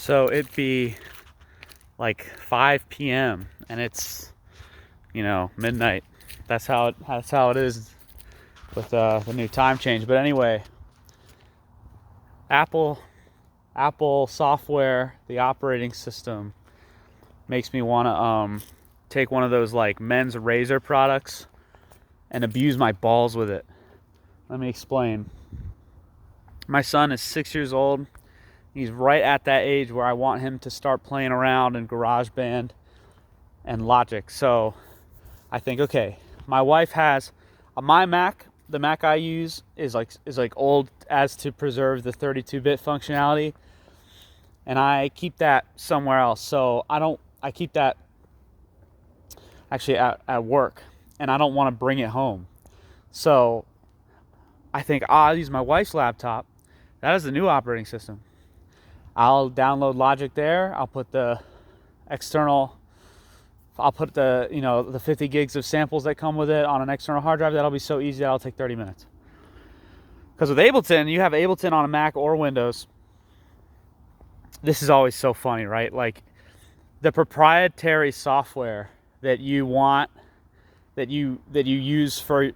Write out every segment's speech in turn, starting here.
So it'd be like 5 p.m. and it's, midnight. That's how it is with the new time change. But anyway, Apple software, the operating system, makes me want to take one of those like men's razor products and abuse my balls with it. Let me explain. My son is 6 years old. He's right at that age where I want him to start playing around in GarageBand and Logic. So I think, okay, my wife has my Mac. The Mac I use is like old as to preserve the 32-bit functionality, and I keep that somewhere else. So I keep that actually at work, and I don't want to bring it home. So I think I'll use my wife's laptop. That is the new operating system. I'll download Logic there. I'll put the 50 gigs of samples that come with it on an external hard drive. That'll be so easy that'll take 30 minutes. Because with Ableton, you have Ableton on a Mac or Windows. This is always so funny, right? Like the proprietary software that you want, that you use for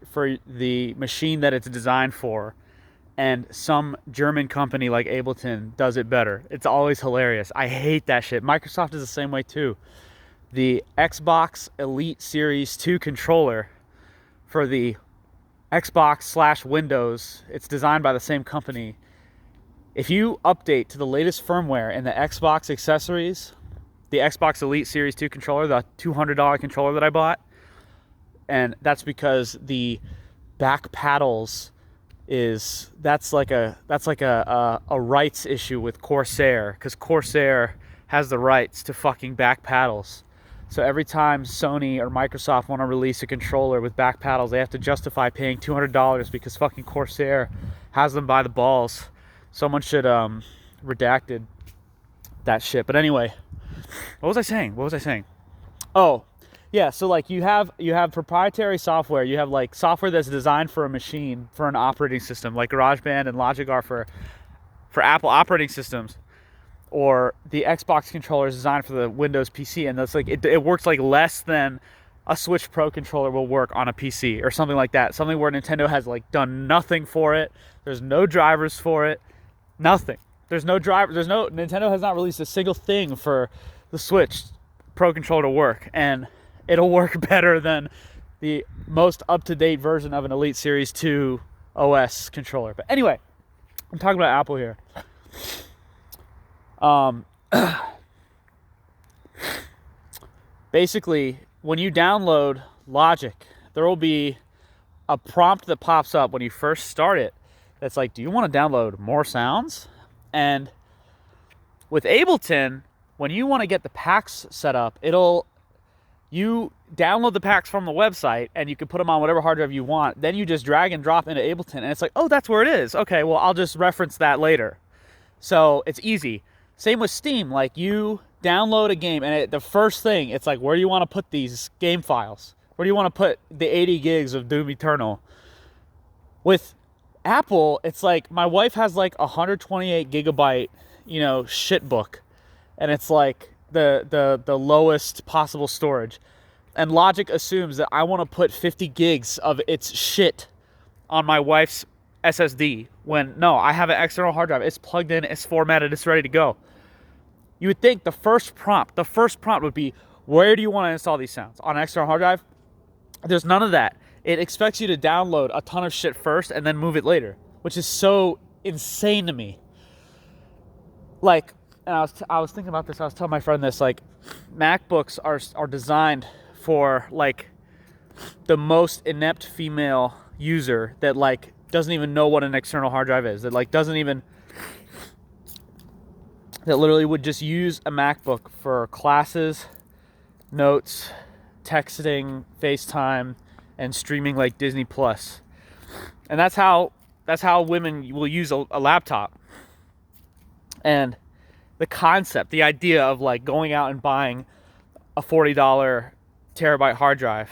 the machine that it's designed for, and some German company like Ableton does it better. It's always hilarious. I hate that shit. Microsoft is the same way too. The Xbox Elite Series 2 controller for the Xbox/Windows, it's designed by the same company. If you update to the latest firmware in the Xbox accessories, the Xbox Elite Series 2 controller, the $200 controller that I bought, and that's because the back paddles that's like a rights issue with Corsair, because Corsair has the rights to fucking back paddles. So every time Sony or Microsoft want to release a controller with back paddles, they have to justify paying $200 because fucking Corsair has them by the balls. Someone should redacted that shit. But anyway, what was I saying? Oh, yeah, so like you have proprietary software. You have like software that's designed for a machine, for an operating system, like GarageBand and Logic are for Apple operating systems, or the Xbox controller is designed for the Windows PC, and that's like it works like less than a Switch Pro controller will work on a PC or something like that. Something where Nintendo has like done nothing for it. There's no drivers for it. Nothing. Nintendo has not released a single thing for the Switch Pro controller to work, and it'll work better than the most up-to-date version of an Elite Series 2 OS controller. But anyway, I'm talking about Apple here. Basically, when you download Logic, there will be a prompt that pops up when you first start it that's like, do you want to download more sounds? And with Ableton, when you want to get the packs set up, you download the packs from the website and you can put them on whatever hard drive you want. Then you just drag and drop into Ableton and it's like, oh, that's where it is. Okay, well, I'll just reference that later. So it's easy. Same with Steam. Like you download a game and the first thing, it's like, where do you want to put these game files? Where do you want to put the 80 gigs of Doom Eternal? With Apple, it's like my wife has like 128 gigabyte, shit book. And it's like the lowest possible storage. And Logic assumes that I want to put 50 gigs of its shit on my wife's SSD, when no, I have an external hard drive. It's plugged in, it's formatted, it's ready to go. You would think the first prompt would be, where do you want to install these sounds? On an external hard drive? There's none of that. It expects you to download a ton of shit first and then move it later, which is so insane to me. Like, and I was thinking about this. I was telling my friend this. Like, MacBooks are designed for like the most inept female user that like doesn't even know what an external hard drive is. That literally would just use a MacBook for classes, notes, texting, FaceTime, and streaming like Disney Plus. And that's how women will use a laptop. And the concept, the idea of like going out and buying a $40 terabyte hard drive.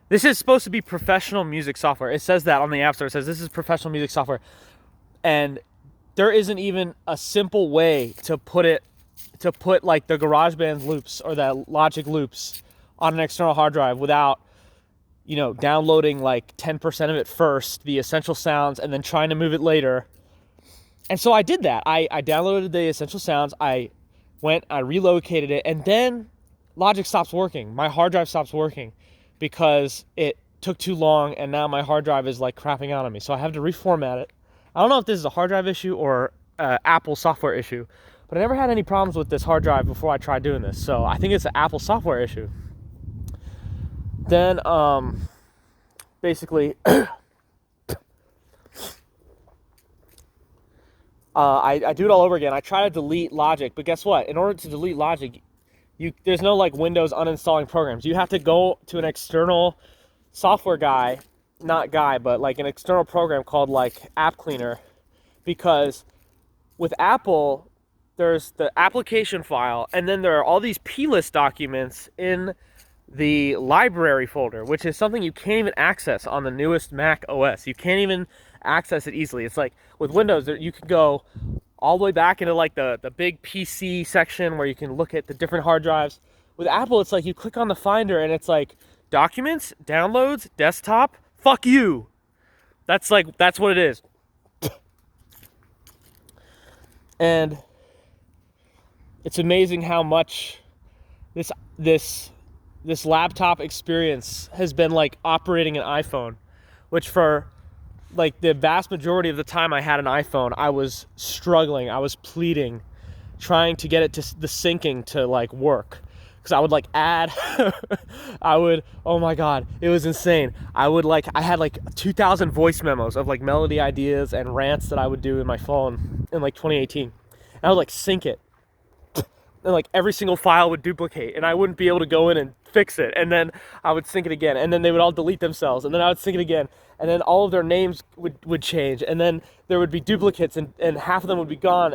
This is supposed to be professional music software. It says that on the App Store. It says this is professional music software. And there isn't even a simple way to put it to put like the GarageBand loops or the Logic loops on an external hard drive without, you know, downloading like 10% of it first, the essential sounds, and then trying to move it later. And so I did that. I downloaded the essential sounds. I relocated it, and then Logic stops working. My hard drive stops working because it took too long, and now my hard drive is like crapping out on me. So I have to reformat it. I don't know if this is a hard drive issue or Apple software issue, but I never had any problems with this hard drive before I tried doing this. So I think it's an Apple software issue. Then basically I do it all over again. I try to delete Logic, but guess what? In order to delete Logic, there's no like Windows uninstalling programs. You have to go to an external software guy, but like an external program called like App Cleaner, because with Apple, there's the application file, and then there are all these plist documents in the library folder, which is something you can't even access on the newest Mac OS. You can't even access it easily. It's like with Windows, you can go all the way back into like the big PC section where you can look at the different hard drives. With Apple, it's like you click on the Finder and it's like documents, downloads, desktop, fuck you. That's what it is. And it's amazing how much this laptop experience has been like operating an iPhone, which for like the vast majority of the time I had an iPhone, I was struggling. I was pleading, trying to get it to the syncing to like work. Because I would like add, oh my God, it was insane. I had like 2,000 voice memos of like melody ideas and rants that I would do in my phone in like 2018. And I would like sync it. And like every single file would duplicate, and I wouldn't be able to go in and fix it. And then I would sync it again, and then they would all delete themselves, and then I would sync it again, and then all of their names would change, and then there would be duplicates, and half of them would be gone,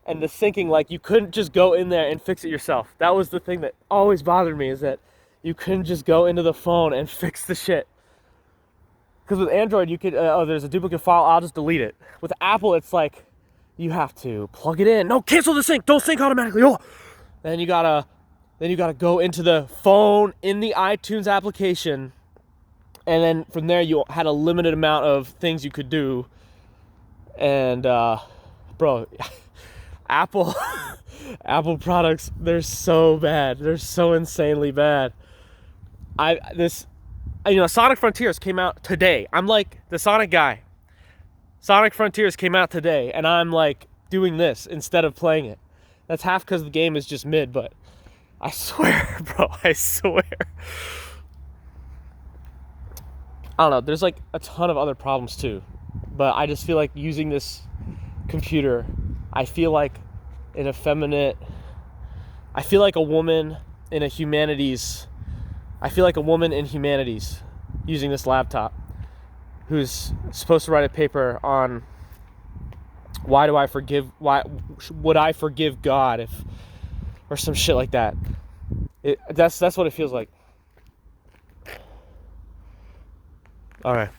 and the syncing, like you couldn't just go in there and fix it yourself. That was the thing that always bothered me, is that you couldn't just go into the phone and fix the shit. Because with Android, you could, there's a duplicate file, I'll just delete it. With Apple, it's like, you have to plug it in. No, cancel the sync, don't sync automatically. Oh. Then you gotta go into the phone in the iTunes application, and then from there you had a limited amount of things you could do. And bro, Apple products, they're so bad. They're so insanely bad. Sonic Frontiers came out today. I'm like the Sonic guy. Sonic Frontiers came out today, and I'm like doing this instead of playing it. That's half because the game is just mid, but I swear, bro, I swear. I don't know, there's like a ton of other problems too, but I just feel like using this computer, I feel like an effeminate, I feel like a woman in humanities using this laptop, who's supposed to write a paper on why would I forgive God or some shit like that. That's what it feels like. All right.